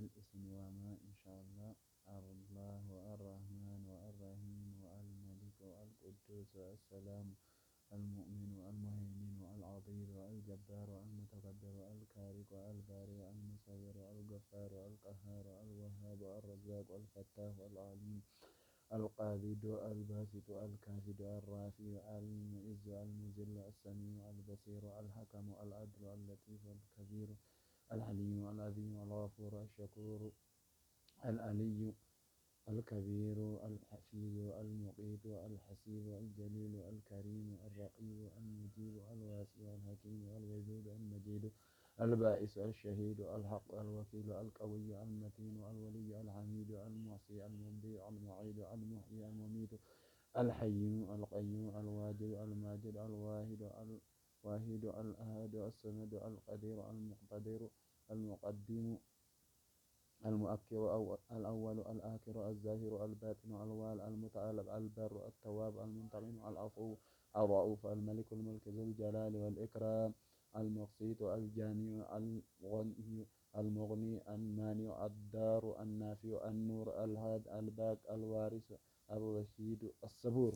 الاسم وما إن شاء الله. الله الرحمن الرحيم الملك القدوس السلام المؤمن المهيمن العظيم الجبار المتكبر الخالق البارئ المصور الغفار القهار الوهاب الرزاق الفتاح العليم القابض الباسط الكاسد الرافع المعز المذل السميع البصير الحكم العدل اللطيف الخبير الحليم العظيم الغفور الشكور العلي الكبير الحفيظ المقيت الحسيب الجليل الكريم الرقيب المجيب الواسع الحكيم الودود المجيد البائس الشهيد الحق الوكيل القوي المتين الولي الحميد المحصي المبدع المعيد المحيي المميت الحي القيوم الواجد الماجد الواحد الأحد الصمد القدير المقتدر المقدم المؤخر أو الأول الآخر الظاهر الباطن الوال المتعال البر التواب المنتقم العفو الرؤوف الملك الملك ذو الجلال والإكرام المقسيط الجامع الغني المغني المانع الدار النافع النور الهاد الباق الوارث الرشيد الصبور.